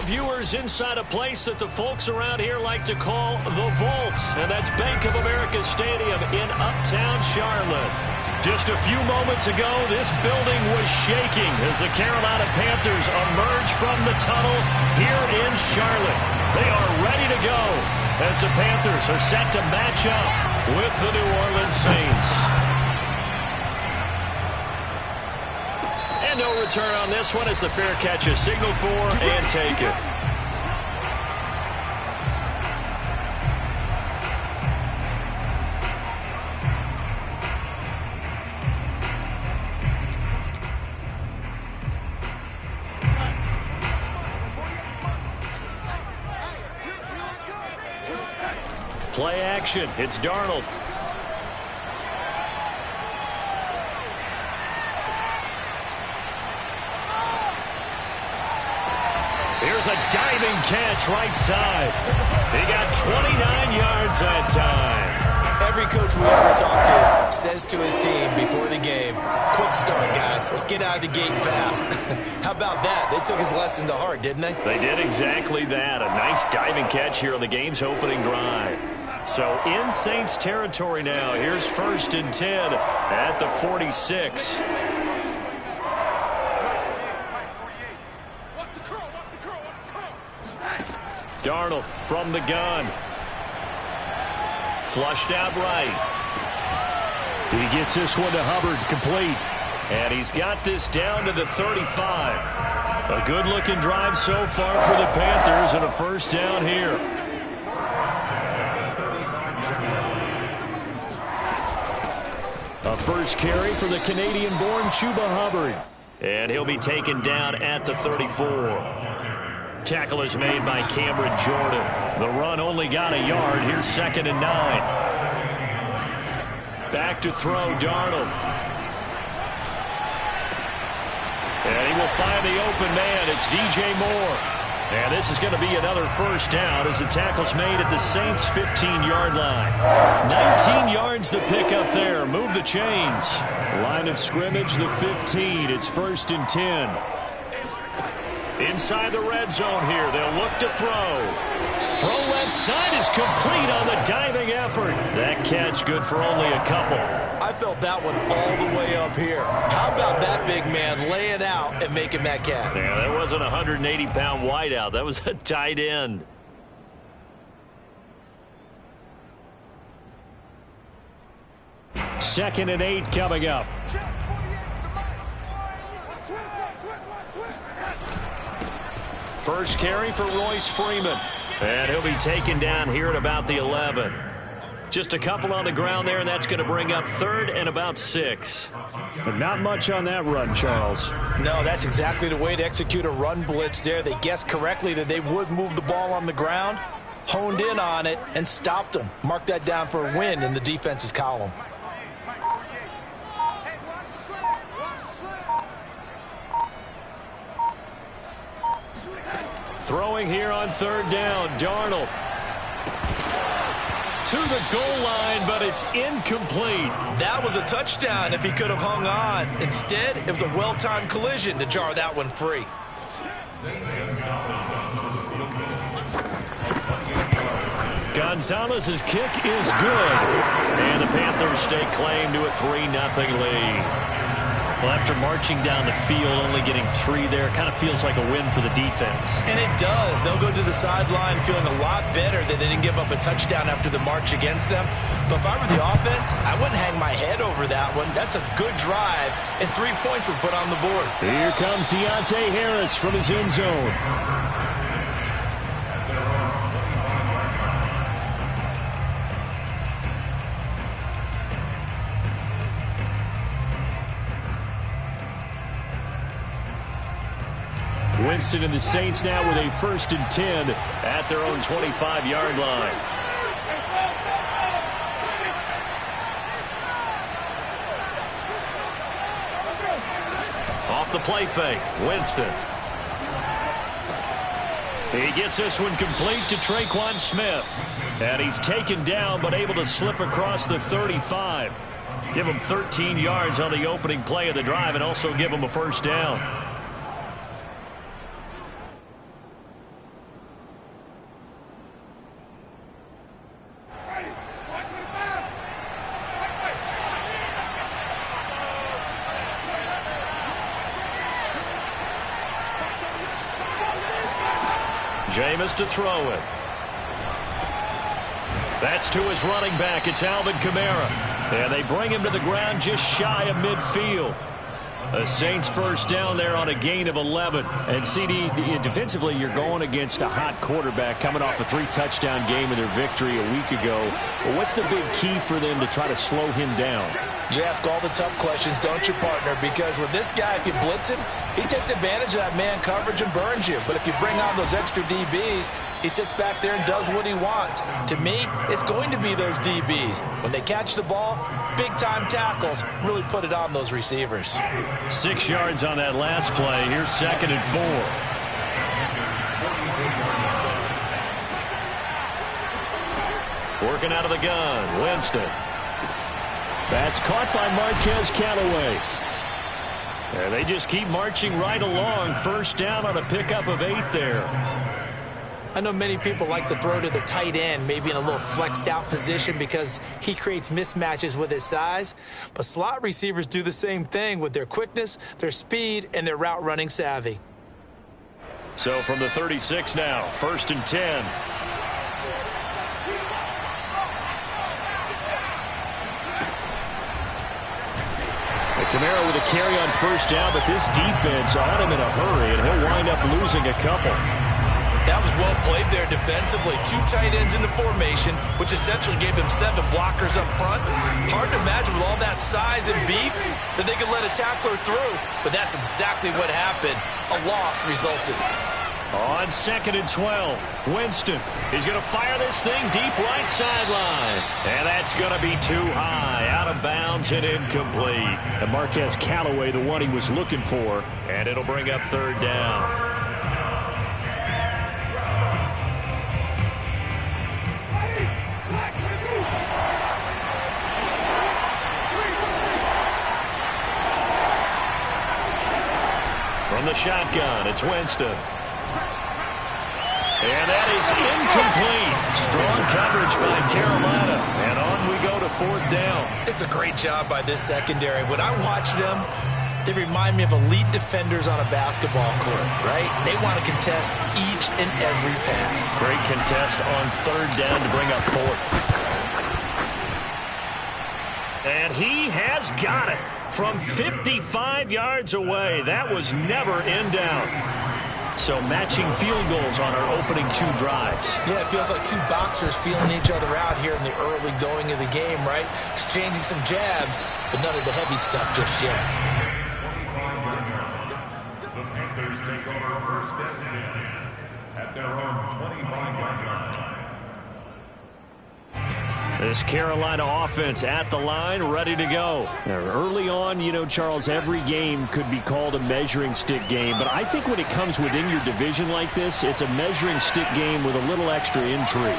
viewers inside a place that the folks around here like to call the Vault, and that's Bank of America Stadium in Uptown Charlotte. Just a few moments ago, this building was shaking as the Carolina Panthers emerge from the tunnel here in Charlotte. They are ready to go as the Panthers are set to match up with the New Orleans Saints. And no return on this one as the fair catch is signaled for and taken. Play action. It's Darnold. Here's a diving catch right side. He got 29 yards that time. Every coach we ever talk to says to his team before the game, quick start, guys. Let's get out of the gate fast. How about that? They took his lesson to heart, didn't they? They did exactly that. A nice diving catch here on the game's opening drive. So in Saints territory now. Here's 1st and 10 at the 46. Darnold from the gun. Flushed out right. He gets this one to Hubbard, complete. And he's got this down to the 35. A good-looking drive so far for the Panthers and a first down here. A first carry for the Canadian-born Chuba Hubbard. And he'll be taken down at the 34. Tackle is made by Cameron Jordan. The run only got a yard. Here's 2nd and 9. Back to throw, Darnold. And he will find the open man. It's DJ Moore. And this is going to be another first down as the tackle's made at the Saints' 15-yard line. 19 yards to pick up there. Move the chains. Line of scrimmage, the 15. It's 1st and 10. Inside the red zone here. They'll look to throw. Throw left side is complete on the diving effort. That catch good for only a couple. I felt that one all the way up here. How about that big man laying out and making that catch? Yeah, that wasn't a 180-pound wideout. That was a tight end. Second and 8 coming up. First carry for Royce Freeman. And he'll be taken down here at about the 11. Just a couple on the ground there, and that's going to bring up 3rd and about 6. But not much on that run, Charles. No, that's exactly the way to execute a run blitz there. They guessed correctly that they would move the ball on the ground, honed in on it, and stopped them. Mark that down for a win in the defense's column. Throwing here on 3rd down, Darnold. To the goal line, but it's incomplete. That was a touchdown if he could have hung on. Instead, it was a well-timed collision to jar that one free. Gonzalez's kick is good. And the Panthers stake claim to a 3-0 lead. Well, after marching down the field, only getting 3 there, kind of feels like a win for the defense. And it does. They'll go to the sideline feeling a lot better that they didn't give up a touchdown after the march against them. But if I were the offense, I wouldn't hang my head over that one. That's a good drive, and 3 points were put on the board. Here comes Deontay Harris from his end zone. Winston and the Saints now with a 1st and 10 at their own 25-yard line. Off the play fake, Winston. He gets this one complete to Traquan Smith. And he's taken down but able to slip across the 35. Give him 13 yards on the opening play of the drive and also give him a first down. Jameis to throw it. That's to his running back. It's Alvin Kamara. And they bring him to the ground just shy of midfield. The Saints first down there on a gain of 11. And CD, defensively, you're going against a hot quarterback coming off a 3-touchdown game in their victory a week ago. Well, what's the big key for them to try to slow him down? You ask all the tough questions, don't you, partner? Because with this guy, if you blitz him, he takes advantage of that man coverage and burns you. But if you bring on those extra DBs, he sits back there and does what he wants. To me, it's going to be those DBs. When they catch the ball, big-time tackles really put it on those receivers. 6 yards on that last play. Here's 2nd and 4. Working out of the gun, Winston. That's caught by Marquez Callaway. And they just keep marching right along. First down on a pickup of 8 there. I know many people like to throw to the tight end, maybe in a little flexed out position because he creates mismatches with his size. But slot receivers do the same thing with their quickness, their speed, and their route running savvy. So from the 36 now, 1st and 10. Kamara with a carry on first down, but this defense on him in a hurry, and he'll wind up losing a couple. That was well played there defensively. 2 tight ends in the formation, which essentially gave them 7 blockers up front. Hard to imagine with all that size and beef that they could let a tackler through, but that's exactly what happened. A loss resulted. On 2nd and 12, Winston. He's going to fire this thing deep right sideline. And that's going to be too high. Out of bounds and incomplete. And Marquez Callaway, the one he was looking for. And it'll bring up 3rd down. From the shotgun, it's Winston. And that is incomplete. Strong coverage by Carolina. And on we go to 4th down. It's a great job by this secondary. When I watch them, they remind me of elite defenders on a basketball court, right? They want to contest each and every pass. Great contest on 3rd down to bring up 4th. And he has got it from 55 yards away. That was never in doubt. So matching field goals on our opening 2 drives. Yeah, it feels like 2 boxers feeling each other out here in the early going of the game, right? Exchanging some jabs, but none of the heavy stuff just yet. The Panthers take over 1st and 10 at their own 25-yard line. This Carolina offense at the line, ready to go. Now, early on, you know, Charles, every game could be called a measuring stick game. But I think when it comes within your division like this, it's a measuring stick game with a little extra intrigue.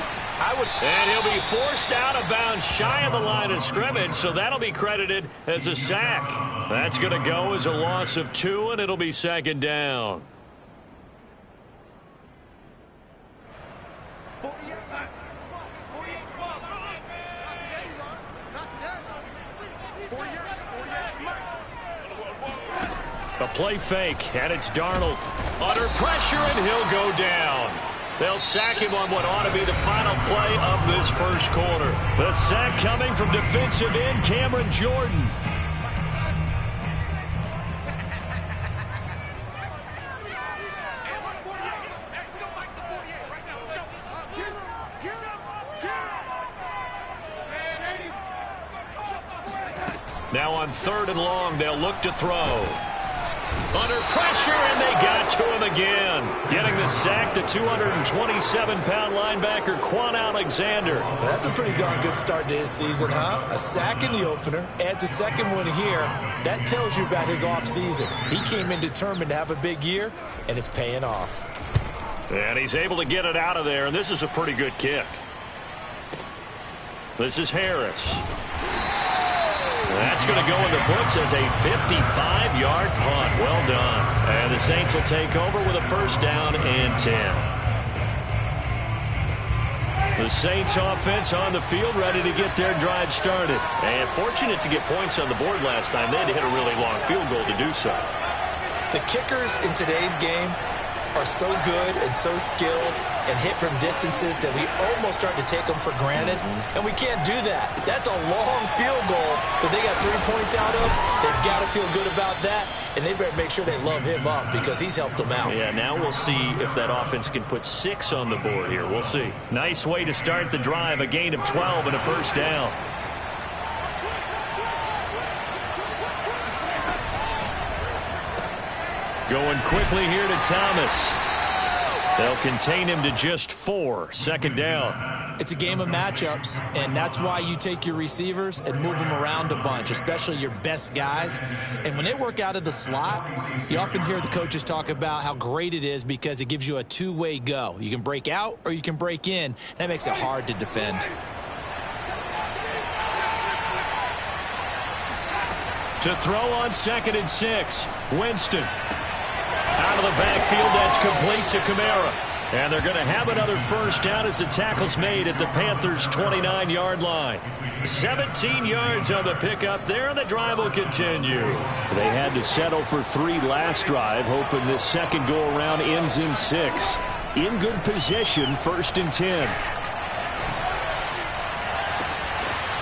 And he'll be forced out of bounds shy of the line of scrimmage, so that'll be credited as a sack. That's going to go as a loss of 2, and it'll be 2nd down. A play fake, and it's Darnold. Under pressure, and he'll go down. They'll sack him on what ought to be the final play of this first quarter. The sack coming from defensive end Cameron Jordan. Now on 3rd and long, they'll look to throw. Under pressure, and they got to him again. Getting the sack, the 227-pound linebacker, Quan Alexander. That's a pretty darn good start to his season, huh? A sack in the opener, adds a 2nd one here. That tells you about his offseason. He came in determined to have a big year, and it's paying off. And he's able to get it out of there, and this is a pretty good kick. This is Harris. That's going to go in the books as a 55-yard punt. Well done. And the Saints will take over with a 1st down and 10. The Saints offense on the field, ready to get their drive started. And fortunate to get points on the board last time. They had to hit a really long field goal to do so. The kickers in today's game are so good and so skilled and hit from distances that we almost start to take them for granted, and we can't do that. That's a long field goal that they got 3 points out of. They've got to feel good about that, and they better make sure they love him up because he's helped them out. Yeah, now we'll see if that offense can put 6 on the board here. We'll see. Nice way to start the drive, a gain of 12 and a first down. Going quickly here to Thomas. They'll contain him to just 4. Second down. It's a game of matchups, and that's why you take your receivers and move them around a bunch, especially your best guys. And when they work out of the slot, you often hear the coaches talk about how great it is because it gives you a two-way go. You can break out or you can break in. That makes it hard to defend. To throw on 2nd and 6. Winston. Out of the backfield, that's complete to Kamara. And they're going to have another first down as the tackle's made at the Panthers' 29-yard line. 17 yards on the pickup there, and the drive will continue. They had to settle for 3 last drive, hoping this second go-around ends in 6. In good position, 1st and 10.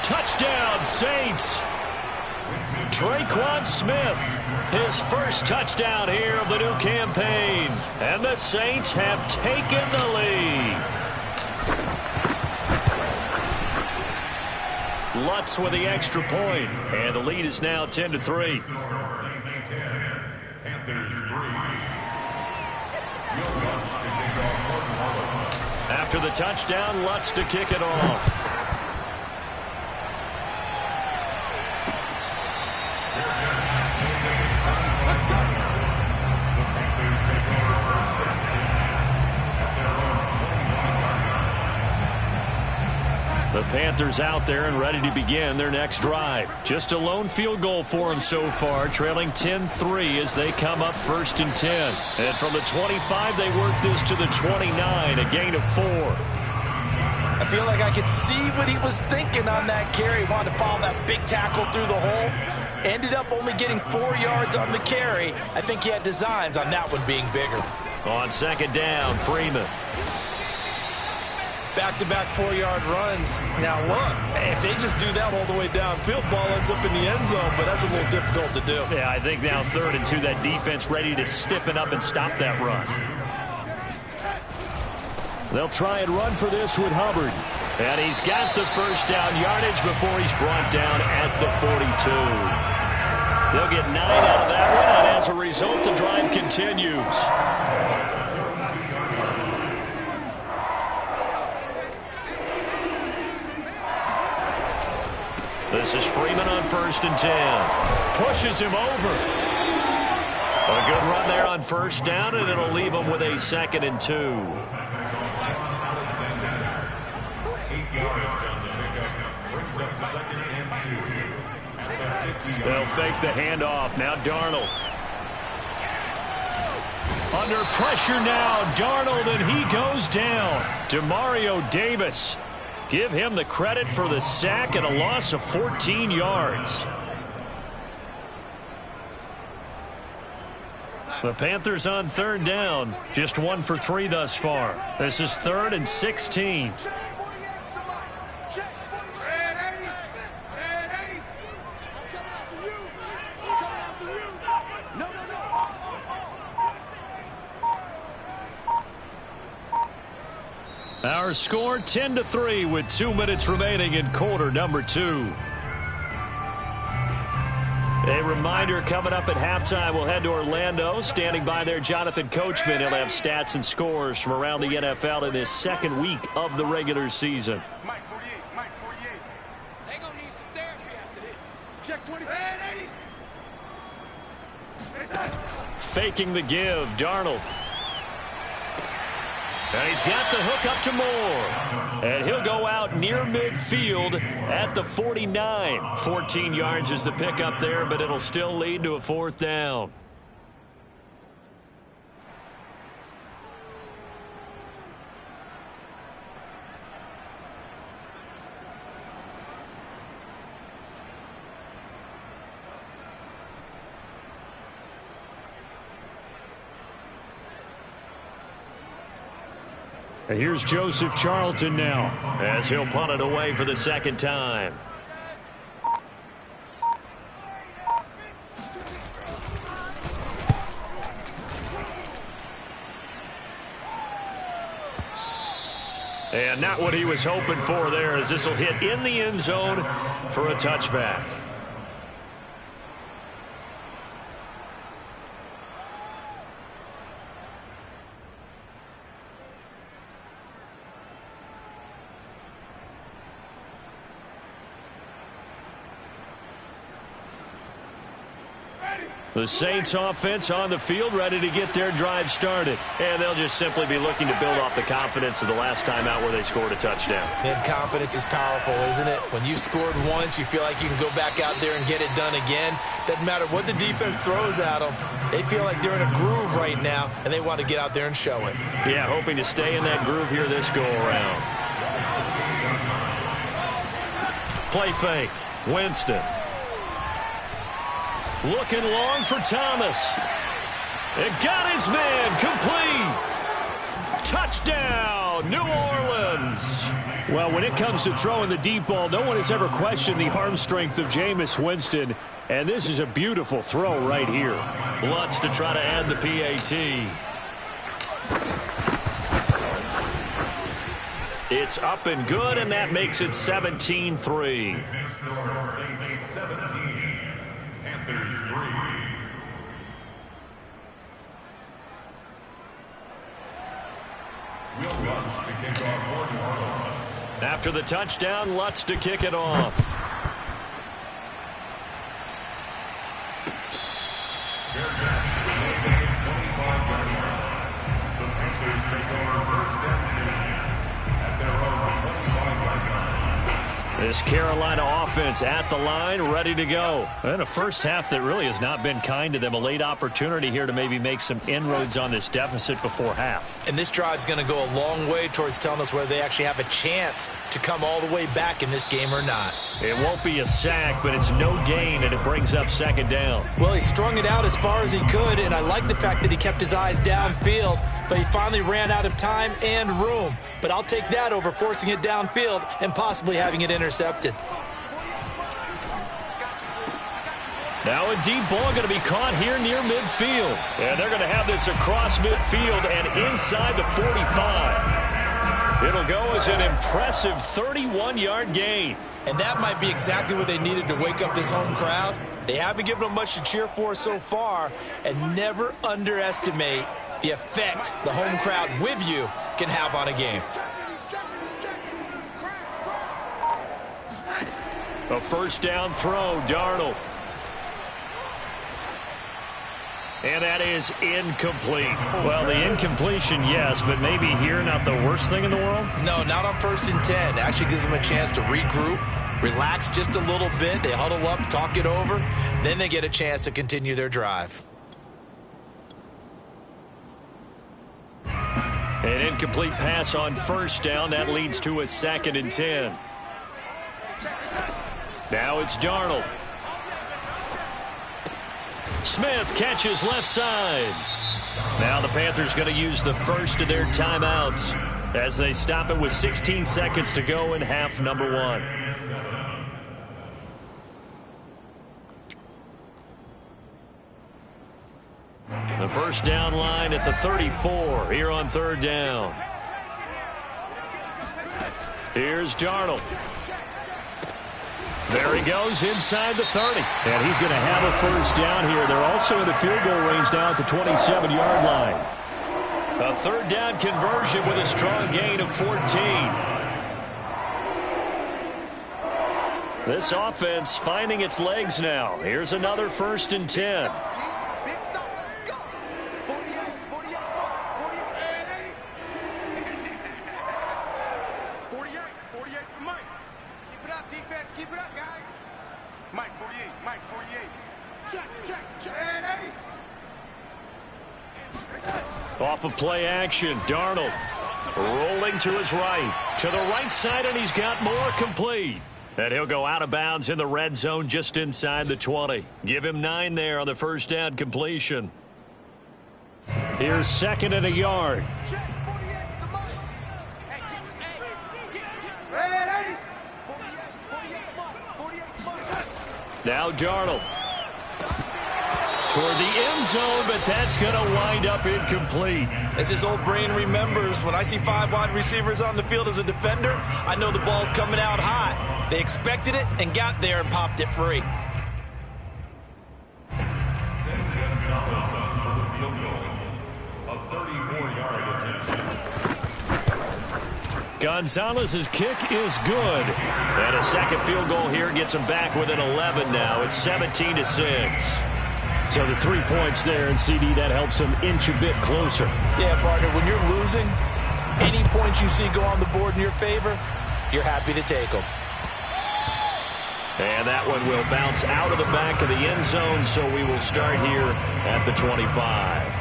Touchdown, Saints. Traquan Smith, his first touchdown here of the new campaign. And the Saints have taken the lead. Lutz with the extra point, and the lead is now 10-3. After the touchdown, Lutz to kick it off. The Panthers out there and ready to begin their next drive. Just a lone field goal for them so far, trailing 10-3 as they come up 1st and 10. And from the 25, they work this to the 29, a gain of 4. I feel like I could see what he was thinking on that carry. Wanted to follow that big tackle through the hole. Ended up only getting 4 yards on the carry. I think he had designs on that one being bigger. On 2nd down, Freeman. Back-to-back 4-yard runs. Now, look, if they just do that all the way downfield, ball ends up in the end zone, but that's a little difficult to do. Yeah, I think now 3rd and 2, that defense ready to stiffen up and stop that run. They'll try and run for this with Hubbard. And he's got the first down yardage before he's brought down at the 42. They'll get 9 out of that one, and as a result, the drive continues. This is Freeman on 1st and 10. Pushes him over. A good run there on 1st down, and it'll leave him with a 2nd and 2. They'll fake the handoff. Now Darnold. Under pressure now, Darnold, and he goes down. Demario Davis. Give him the credit for the sack and a loss of 14 yards. The Panthers on 3rd down. Just 1 for 3 thus far. This is 3rd and 16. Our score 10-3 with 2 minutes remaining in quarter number 2. A reminder coming up at halftime, we'll head to Orlando. Standing by there, Jonathan Coachman. He'll have stats and scores from around the NFL in this 2nd week of the regular season. Mike 48, Mike 48. They gonna need some therapy after this. Check 20. Faking the give, Darnold. And he's got the hook up to Moore. And he'll go out near midfield at the 49. 14 yards is the pickup there, but it'll still lead to a 4th down. And here's Joseph Charlton now as he'll punt it away for the second time. And not what he was hoping for there, as this will hit in the end zone for a touchback. The Saints offense on the field, ready to get their drive started. And they'll just simply be looking to build off the confidence of the last time out where they scored a touchdown. And confidence is powerful, isn't it? When you've scored once, you feel like you can go back out there and get it done again. Doesn't matter what the defense throws at them. They feel like they're in a groove right now, and they want to get out there and show it. Yeah, hoping to stay in that groove here this go-around. Play fake. Winston. Looking long for Thomas. It got his man complete. Touchdown, New Orleans. Well, when it comes to throwing the deep ball, no one has ever questioned the arm strength of Jameis Winston. And this is a beautiful throw right here. Lutz to try to add the PAT. It's up and good, and that makes it 17-3. After the touchdown, Lutz to kick it off. The Panthers take over first and 10 at their own 25-yard line. This Carolina offense at the line, ready to go. And a first half that really has not been kind to them. A late opportunity here to maybe make some inroads on this deficit before half. And this drive's going to go a long way towards telling us whether they actually have a chance to come all the way back in this game or not. It won't be a sack, but it's no gain, and it brings up second down. Well, he strung it out as far as he could, and I like the fact that he kept his eyes downfield, but he finally ran out of time and room. But I'll take that over forcing it downfield and possibly having it intercepted. Now a deep ball going to be caught here near midfield. And they're going to have this across midfield and inside the 45. It'll go as an impressive 31-yard gain. And that might be exactly what they needed to wake up this home crowd. They haven't given them much to cheer for so far, and never underestimate the effect the home crowd with you can have on a game. A first down throw, Darnold. And that is incomplete. Well, the incompletion, yes, but maybe here not the worst thing in the world? No, not on 1st and 10. Actually gives them a chance to regroup, relax just a little bit. They huddle up, talk it over. Then they get a chance to continue their drive. An incomplete pass on first down. That leads to a 2nd and 10. Now it's Darnold. Smith catches left side. Now the Panthers going to use the first of their timeouts as they stop it with 16 seconds to go in half number 1. The first down line at the 34 here on 3rd down. Here's Darnold. There he goes inside the 30. And he's going to have a first down here. They're also in the field goal range now at the 27-yard line. A 3rd down conversion with a strong gain of 14. This offense finding its legs now. Here's another 1st and 10. Off of play action, Darnold rolling to his right. To the right side, and he's got more complete. And he'll go out of bounds in the red zone just inside the 20. Give him 9 there on the first down completion. Here's 2nd and a yard. Now Darnold. Toward the end zone, but that's going to wind up incomplete. As his old brain remembers, when I see 5 wide receivers on the field as a defender, I know the ball's coming out hot. They expected it and got there and popped it free. Gonzalez's kick is good. And a second field goal here gets him back within 11 now. It's 17-6. So the 3 points there, and CD, that helps him inch a bit closer. Yeah, partner, when you're losing, any points you see go on the board in your favor, you're happy to take them. And that one will bounce out of the back of the end zone, so we will start here at the 25.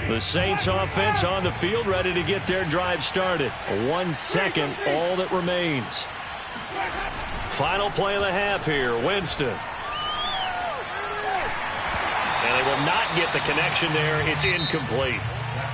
The Saints offense on the field, ready to get their drive started. 1 second, all that remains. Final play of the half here, Winston. And they will not get the connection there. It's incomplete.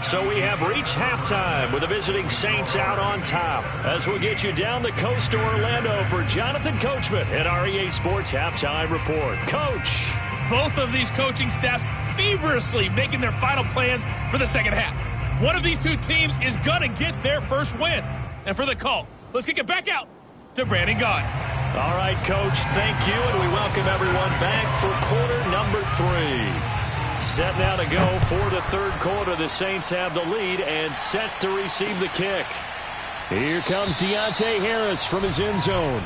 So we have reached halftime with the visiting Saints out on top. As we'll get you down the coast to Orlando for Jonathan Coachman at our EA Sports Halftime Report. Coach. Both of these coaching staffs feverishly making their final plans for the second half. One of these two teams is going to get their first win. And for the call, let's kick it back out to Brandon Gaudin. All right, Coach, thank you, and we welcome everyone back for quarter number 3. Set now to go for the third quarter. The Saints have the lead and set to receive the kick. Here comes Deontay Harris from his end zone.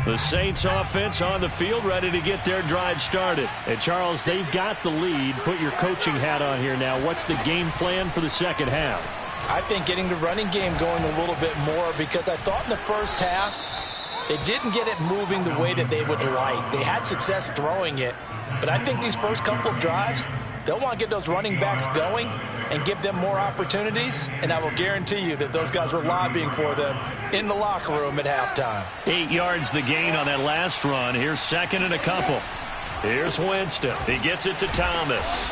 The Saints offense on the field, ready to get their drive started. And Charles, they've got the lead. Put your coaching hat on here now. What's the game plan for the second half? I think getting the running game going a little bit more, because I thought in the first half they didn't get it moving the way that they would like. They had success throwing it, but I think these first couple of drives, they'll want to get those running backs going and give them more opportunities, and I will guarantee you that those guys were lobbying for them in the locker room at halftime. 8 yards the gain on that last run. Here's second and a couple. Here's Winston. He gets it to Thomas.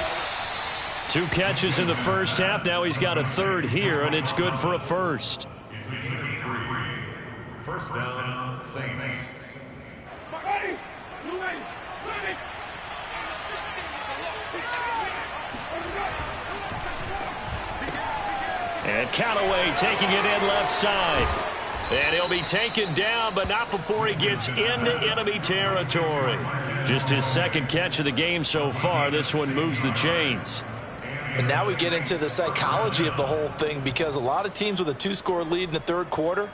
2 catches in the first half. Now he's got a third here, and it's good for a first. First down, Saints. And Callaway taking it in left side. And he'll be taken down, but not before he gets into enemy territory. Just his second catch of the game so far. This one moves the chains. And now we get into the psychology of the whole thing, because a lot of teams with a 2-score lead in the third quarter,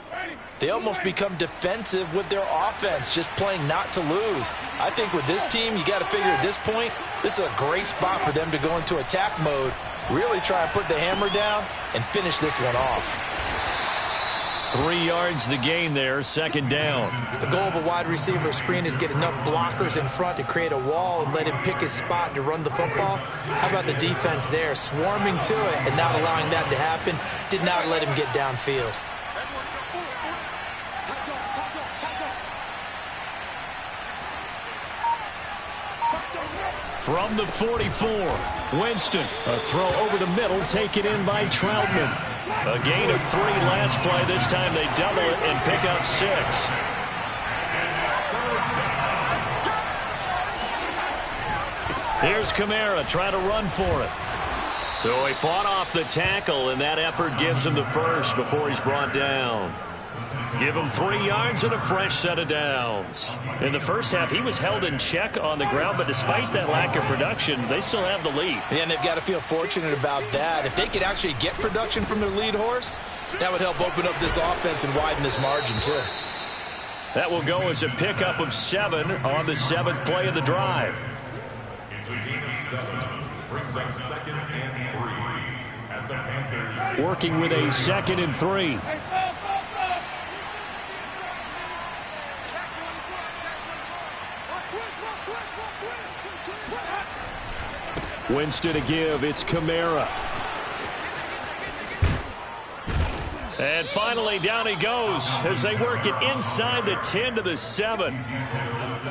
they almost become defensive with their offense, just playing not to lose. I think with this team, you got to figure at this point, this is a great spot for them to go into attack mode, really try and put the hammer down and finish this one off. 3 yards the gain there, second down. The goal of a wide receiver screen is get enough blockers in front to create a wall and let him pick his spot to run the football. How about the defense there, swarming to it and not allowing that to happen? Did not let him get downfield. From the 44, Winston. A throw over the middle, taken in by Troutman. A gain of 3 last play. This time they double it and pick up 6. Here's Kamara trying to run for it. So he fought off the tackle, and that effort gives him the first before he's brought down. Give him 3 yards and a fresh set of downs. In the first half, he was held in check on the ground, but despite that lack of production, they still have the lead. And they've got to feel fortunate about that. If they could actually get production from their lead horse, that would help open up this offense and widen this margin too. That will go as a pickup of 7 on the 7th play of the drive. It's a gain of 7. Brings up 2nd and 3. At the Panthers. Working with a 2nd and 3. Winston to give. It's Kamara. And finally, down he goes as they work it inside the 10 to the 7.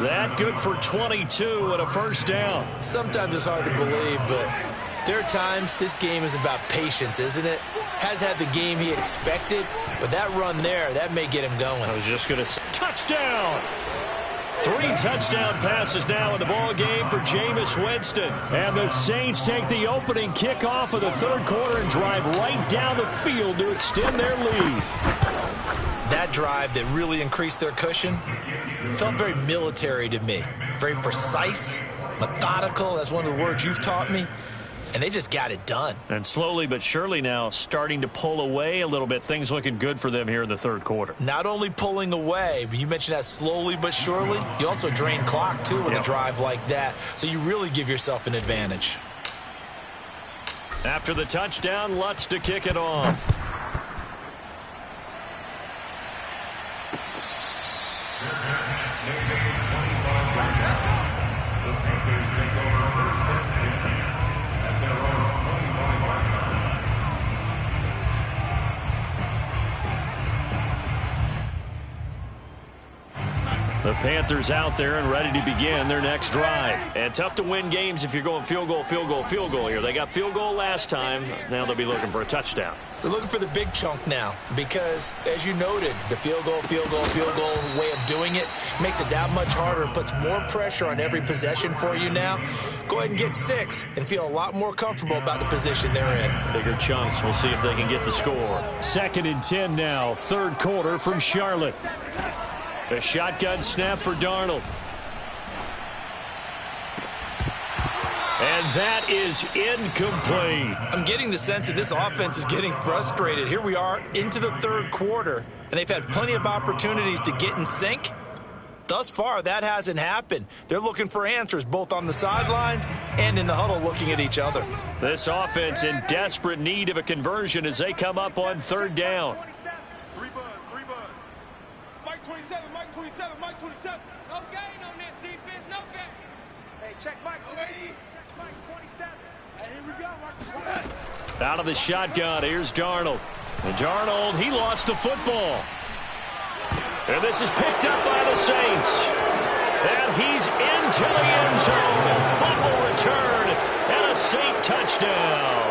That good for 22 and a first down. Sometimes it's hard to believe, but there are times this game is about patience, isn't it? Has had the game he expected, but that run there, that may get him going. I was just going to say, touchdown! 3 touchdown passes now in the ball game for Jameis Winston. And the Saints take the opening kickoff of the third quarter and drive right down the field to extend their lead. That drive that really increased their cushion felt very military to me. Very precise, methodical. That's one of the words you've taught me. And they just got it done. And slowly but surely now starting to pull away a little bit. Things looking good for them here in the third quarter. Not only pulling away, but you mentioned that slowly but surely. You also drain clock, too, with a drive like that. So you really give yourself an advantage. After the touchdown, Lutz to kick it off. The Panthers out there and ready to begin their next drive. And tough to win games if you're going field goal, field goal, field goal here. They got field goal last time. Now they'll be looking for a touchdown. They're looking for the big chunk now because, as you noted, the field goal way of doing it makes it that much harder and puts more pressure on every possession for you now. Go ahead and get 6 and feel a lot more comfortable about the position they're in. Bigger chunks. We'll see if they can get the score. 2nd and 10 now. Third quarter from Charlotte. The shotgun snap for Darnold. And that is incomplete. I'm getting the sense that this offense is getting frustrated. Here we are into the third quarter, and they've had plenty of opportunities to get in sync. Thus far, that hasn't happened. They're looking for answers both on the sidelines and in the huddle looking at each other. This offense in desperate need of a conversion as they come up on third down. 3 buzz. Mike 27, Mike 27, Mike 27. No gain on this defense, no gain. Hey, check Mike 20. Check Mike 27. Hey, here we go, Mike 27. Out of the shotgun, here's Darnold. And Darnold, he lost the football. And this is picked up by the Saints. And he's into the end zone. Fumble return and a Saint touchdown.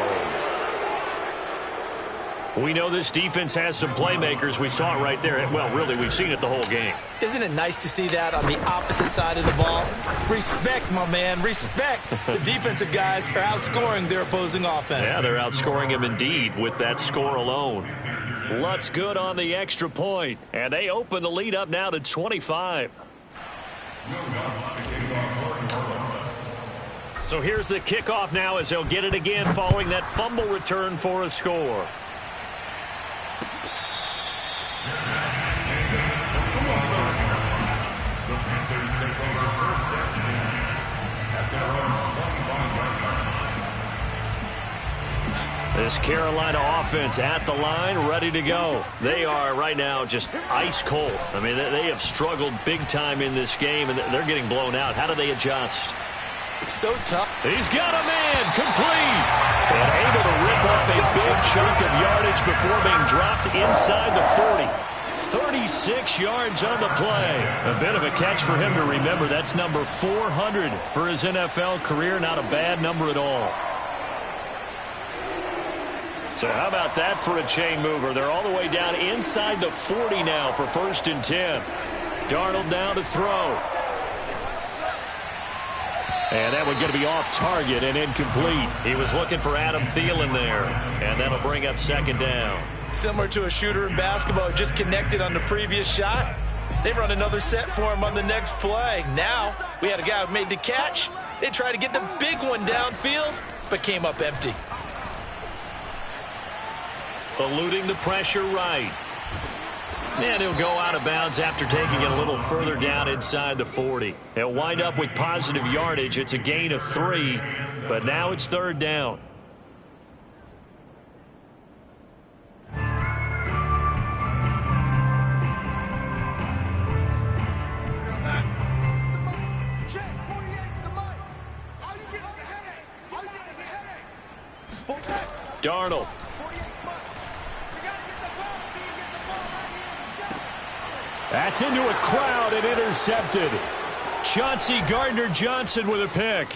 We know this defense has some playmakers. We saw it right there. Well, really, we've seen it the whole game. Isn't it nice to see that on the opposite side of the ball? Respect, my man, respect. The defensive guys are outscoring their opposing offense. Yeah, they're outscoring him indeed with that score alone. Lutz good on the extra point, and they open the lead up now to 25. So here's the kickoff now as they'll get it again following that fumble return for a score. This Carolina offense at the line, ready to go. They are right now just ice cold. I mean, they have struggled big time in this game, and they're getting blown out. How do they adjust? It's so tough. He's got a man, complete. And able to rip off a big chunk of yardage before being dropped inside the 40. 36 yards on the play. A bit of a catch for him to remember. That's number 400 for his NFL career. Not a bad number at all. So how about that for a chain mover? They're all the way down inside the 40 now for 1st and 10. Darnold down to throw. And that one going to be off target and incomplete. He was looking for Adam Thielen there. And that'll bring up 2nd down. Similar to a shooter in basketball who just connected on the previous shot. They run another set for him on the next play. Now, we had a guy who made the catch. They tried to get the big one downfield, but came up empty. Eluding the pressure right. And he'll go out of bounds after taking it a little further down inside the 40. He'll wind up with positive yardage. It's a gain of 3, but now it's 3rd down. Darnold. That's into a crowd and intercepted. Chauncey Gardner-Johnson with a pick.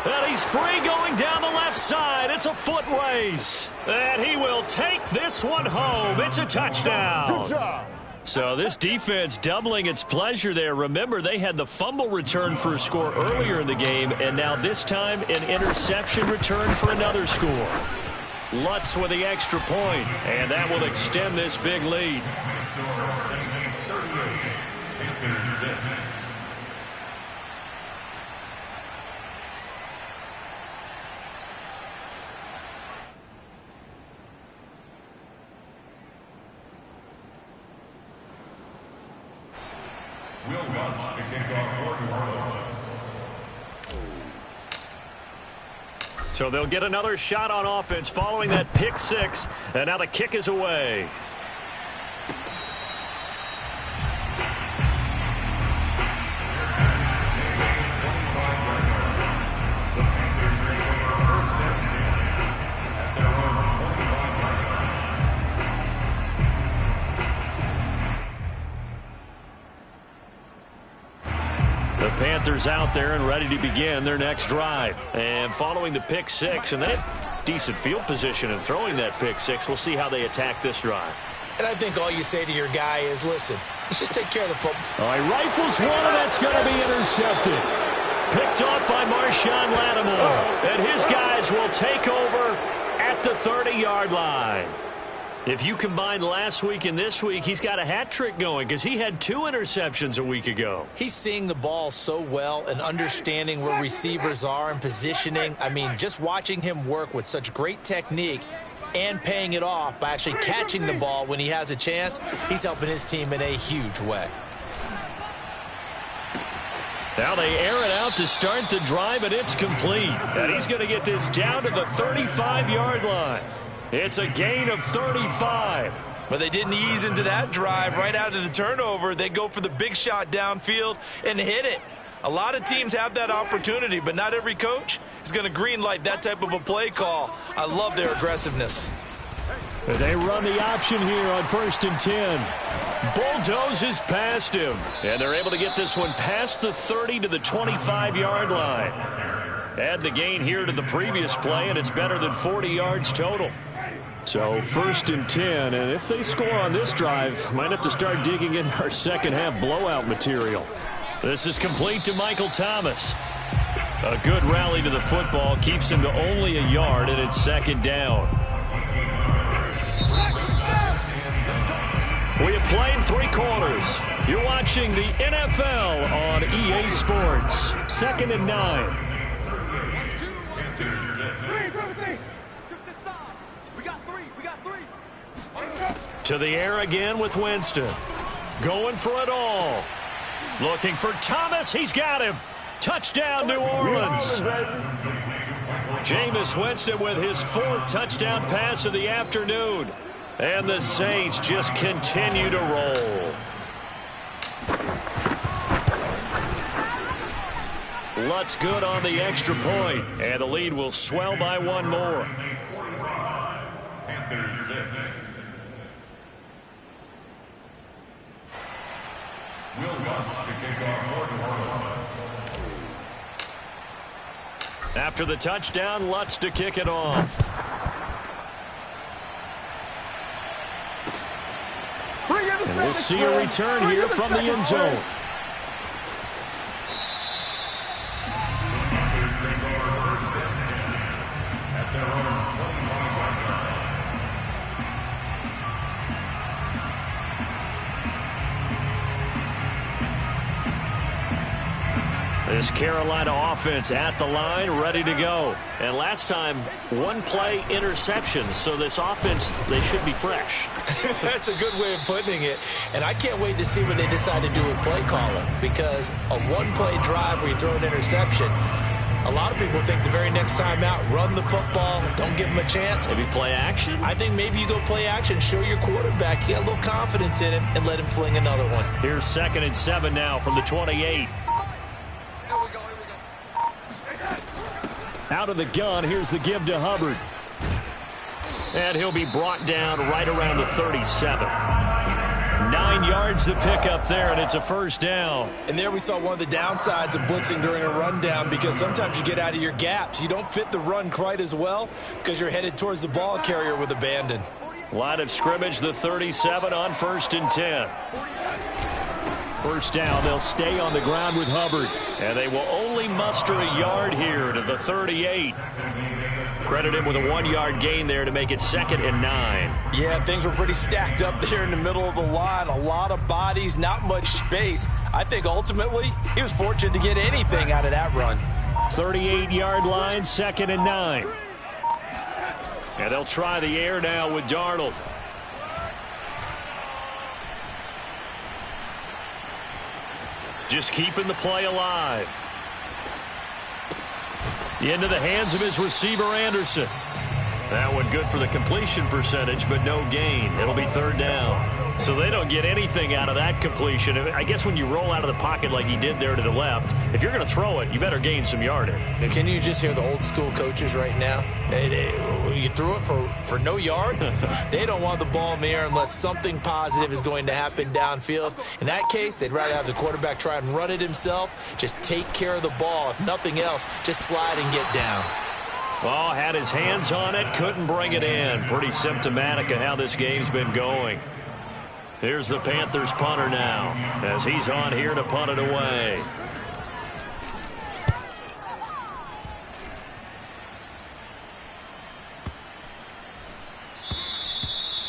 And he's free going down the left side. It's a foot race. And he will take this one home. It's a touchdown. Good job. So this defense doubling its pleasure there. Remember, they had the fumble return for a score earlier in the game, and now this time an interception return for another score. Lutz with the extra point, and that will extend this big lead. Will Lutz to kick off for New Orleans. So they'll get another shot on offense following that pick six, and now the kick is away. The Panthers out there and ready to begin their next drive. And following the pick six, and they have decent field position in throwing that pick six. We'll see how they attack this drive. And I think all you say to your guy is, listen, let's just take care of the football. All right, rifles one, and that's going to be intercepted. Picked off by Marshawn Lattimore. And his guys will take over at the 30-yard line. If you combine last week and this week, he's got a hat trick going because he had 2 interceptions a week ago. He's seeing the ball so well and understanding where receivers are and positioning. I mean, just watching him work with such great technique and paying it off by actually catching the ball when he has a chance, he's helping his team in a huge way. Now they air it out to start the drive, and it's complete. And he's going to get this down to the 35-yard line. It's a gain of 35. But they didn't ease into that drive right out of the turnover. They go for the big shot downfield and hit it. A lot of teams have that opportunity, but not every coach is going to green light that type of a play call. I love their aggressiveness. They run the option here on 1st and 10. Bulldozes past him. And they're able to get this one past the 30 to the 25-yard line. Add the gain here to the previous play, and it's better than 40 yards total. So 1st and 10, and if they score on this drive, might have to start digging in our second half blowout material. This is complete to Michael Thomas. A good rally to the football keeps him to only a yard, and it's 2nd down. We have played 3 quarters. You're watching the NFL on EA Sports. 2nd and 9. To the air again with Winston. Going for it all. Looking for Thomas. He's got him. Touchdown, New Orleans. Jameis Winston with his 4th touchdown pass of the afternoon. And the Saints just continue to roll. Lutz good on the extra point, and the lead will swell by 1 more. Panthers 6. Will Lutz to kick off for New Orleans. After the touchdown, Lutz to kick it off. And we'll see a return here from the end zone. Panthers take over 1st and 10 at their own 25-yard line. This Carolina offense at the line, ready to go. And last time, 1-play interceptions. So this offense, they should be fresh. That's a good way of putting it. And I can't wait to see what they decide to do with play calling. Because a 1-play drive where you throw an interception, a lot of people think the very next time out, run the football, don't give them a chance. Maybe play action? I think maybe you go play action, show your quarterback, you got a little confidence in him, and let him fling another one. Here's 2nd and 7 now from the 28. Out of the gun, here's the give to Hubbard. And he'll be brought down right around the 37. 9 yards to pick up there, and it's a first down. And there we saw one of the downsides of blitzing during a rundown, because sometimes you get out of your gaps. You don't fit the run quite as well because you're headed towards the ball carrier with abandon. Line of scrimmage, the 37 on 1st and 10. First down, they'll stay on the ground with Hubbard. And they will only muster a yard here to the 38. Credit him with a 1-yard gain there to make it 2nd and 9. Yeah, things were pretty stacked up there in the middle of the line. A lot of bodies, not much space. I think ultimately he was fortunate to get anything out of that run. 38-yard line, 2nd and 9. And they'll try the air now with Darnold. Just keeping the play alive. Into the hands of his receiver, Anderson. That one good for the completion percentage, but no gain. It'll be 3rd down. So they don't get anything out of that completion. I guess when you roll out of the pocket like he did there to the left, if you're going to throw it, you better gain some yardage. And can you just hear the old school coaches right now? You threw it for no yards. They don't want the ball in the air unless something positive is going to happen downfield. In that case, they'd rather have the quarterback try and run it himself. Just take care of the ball. If nothing else, just slide and get down. Oh, had his hands on it, couldn't bring it in. Pretty symptomatic of how this game's been going. Here's the Panthers punter now, as he's on here to punt it away.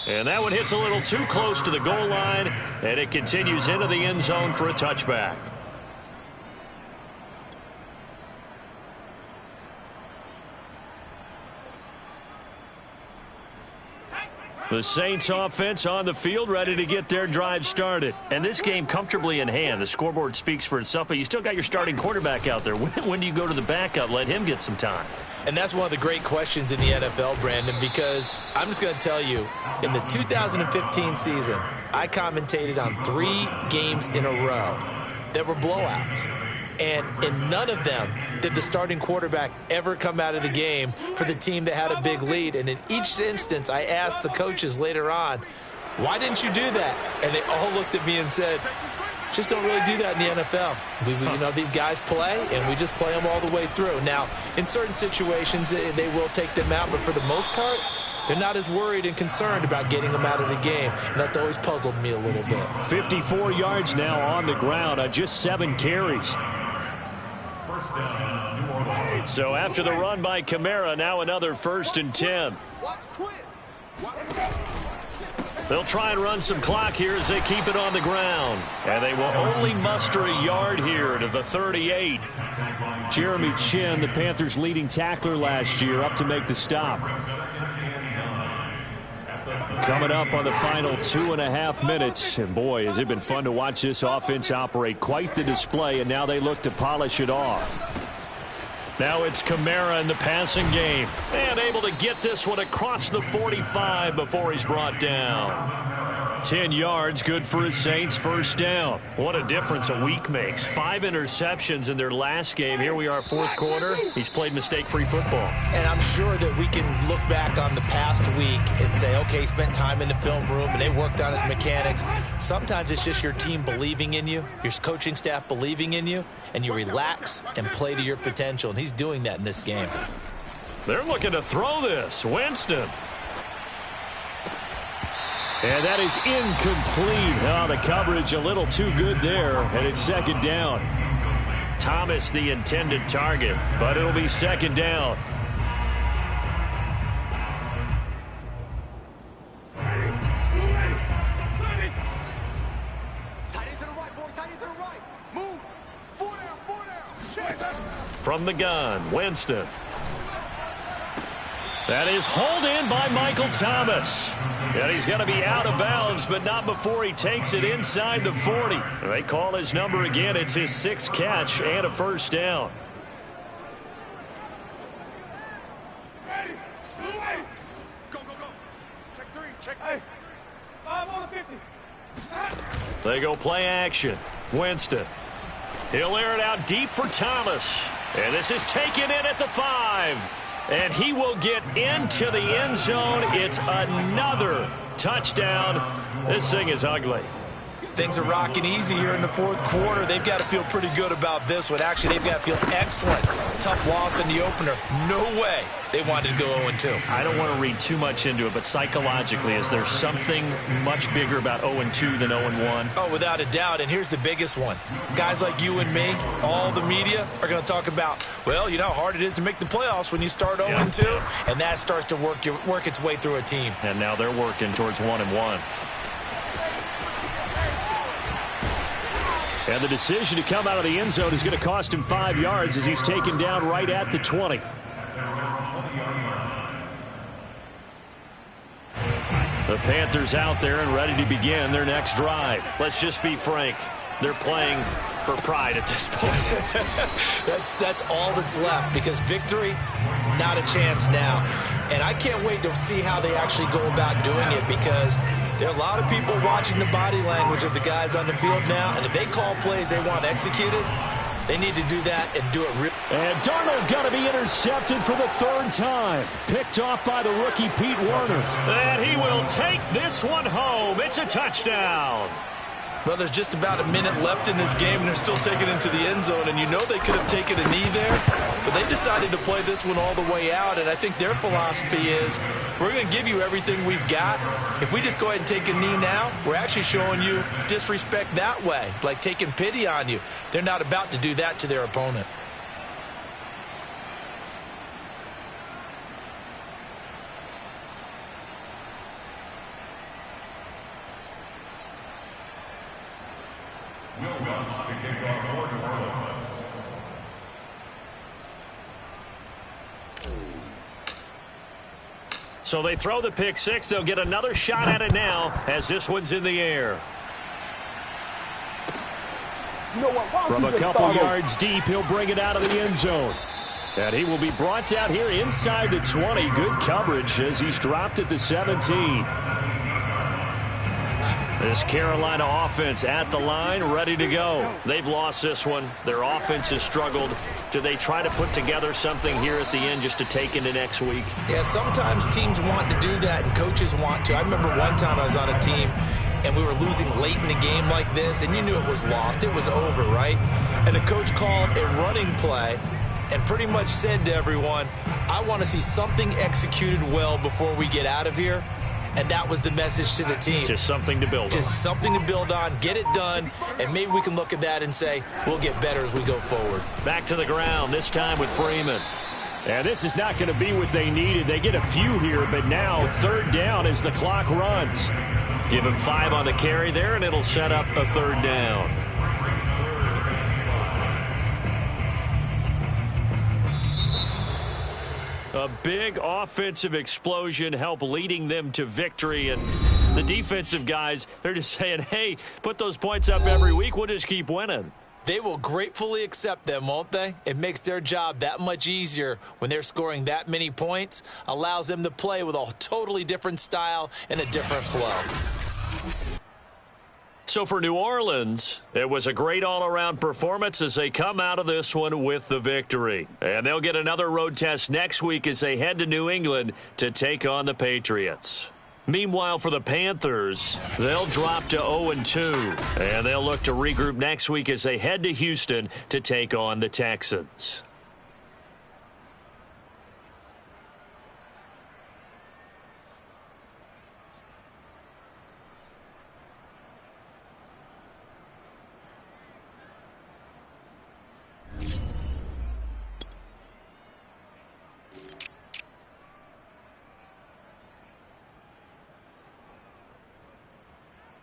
And that one hits a little too close to the goal line, and it continues into the end zone for a touchback. The Saints offense on the field, ready to get their drive started. And this game comfortably in hand. The scoreboard speaks for itself, but you still got your starting quarterback out there. When do you go to the backup? Let him get some time. And that's one of the great questions in the NFL, Brandon, because I'm just going to tell you, in the 2015 season, I commentated on 3 games in a row that were blowouts. And in none of them did the starting quarterback ever come out of the game for the team that had a big lead. And in each instance, I asked the coaches later on, why didn't you do that? And they all looked at me and said, just don't really do that in the NFL. You know, these guys play, and we just play them all the way through. Now, in certain situations, they will take them out, but for the most part, they're not as worried and concerned about getting them out of the game, and that's always puzzled me a little bit. 54 yards now on the ground on just 7 carries. So after the run by Kamara, now another 1st and 10. They'll try and run some clock here as they keep it on the ground. And they will only muster a yard here to the 38. Jeremy Chin, the Panthers' leading tackler last year, up to make the stop. Coming up on the final 2.5 minutes. And boy, has it been fun to watch this offense operate. Quite the display, and now they look to polish it off. Now it's Kamara in the passing game. And able to get this one across the 45 before he's brought down. 10 yards, good for his Saints, 1st down. What a difference a week makes. 5 interceptions in their last game. Here we are, 4th quarter. He's played mistake-free football. And I'm sure that we can look back on the past week and say, okay, he spent time in the film room and they worked on his mechanics. Sometimes it's just your team believing in you, your coaching staff believing in you, and you relax and play to your potential. And he's doing that in this game. They're looking to throw this. Winston. And that is incomplete. Oh, the coverage a little too good there, and it's 2nd down. Thomas the intended target, but it'll be 2nd down. From the gun, Winston. That is hauled in by Michael Thomas. And he's going to be out of bounds, but not before he takes it inside the 40. They call his number again. It's his 6th catch and a 1st down. Go, go, go. Check 3, check 3. 5 on the 50. They go play action. Winston. He'll air it out deep for Thomas. And this is taken in at the 5. And he will get into the end zone. It's another touchdown. This thing is ugly. things are rocking easy here in the fourth quarter. They've got to feel pretty good about this one. Actually, they've got to feel excellent. Tough loss in the opener. No way they wanted to go 0-2. I don't want to read too much into it, but psychologically, is there something much bigger about 0-2 than 0-1? Oh, without a doubt, and here's the biggest one. Guys like you and me, all the media, are going to talk about, well, you know how hard it is to make the playoffs when you start 0-2, and that starts to work its way through a team. And now they're working towards 1-1. And the decision to come out of the end zone is going to cost him 5 yards as he's taken down right at the 20. The Panthers out there and ready to begin their next drive. Let's just be frank. They're playing for pride at this point. That's all that's left, because victory, not a chance now. And I can't wait to see how they actually go about doing it, because there are a lot of people watching the body language of the guys on the field now, and if they call plays they want executed, they need to do that and do it real. And Darnold going to be intercepted for the third time. Picked off by the rookie Pete Werner. And he will take this one home. It's a touchdown. Well, there's just about a minute left in this game, and they're still taking it to the end zone. And you know they could have taken a knee there, but they decided to play this one all the way out. And I think their philosophy is, we're going to give you everything we've got. If we just go ahead and take a knee now, we're actually showing you disrespect that way, like taking pity on you. They're not about to do that to their opponent. So they throw the pick six. They'll get another shot at it now as this one's in the air. From a couple yards deep, he'll bring it out of the end zone. And he will be brought down here inside the 20. Good coverage as he's dropped at the 17. This Carolina offense at the line, ready to go. They've lost this one. Their offense has struggled. Do they try to put together something here at the end just to take into next week? Yeah, sometimes teams want to do that and coaches want to. I remember one time I was on a team and we were losing late in the game like this, and you knew it was lost. It was over, right? And the coach called a running play and pretty much said to everyone, I want to see something executed well before we get out of here. And that was the message to the team. Just something to build on. Just something to build on, get it done, and maybe we can look at that and say, we'll get better as we go forward. Back to the ground, this time with Freeman. And this is not going to be what they needed. They get a few here, but now third down as the clock runs. Give him 5 on the carry there, and it'll set up a third down. A big offensive explosion helped leading them to victory. And the defensive guys, they're just saying, hey, put those points up every week. We'll just keep winning. They will gratefully accept them, won't they? It makes their job that much easier when they're scoring that many points. Allows them to play with a totally different style and a different flow. So for New Orleans, it was a great all-around performance as they come out of this one with the victory. And they'll get another road test next week as they head to New England to take on the Patriots. Meanwhile, for the Panthers, they'll drop to 0-2, and they'll look to regroup next week as they head to Houston to take on the Texans.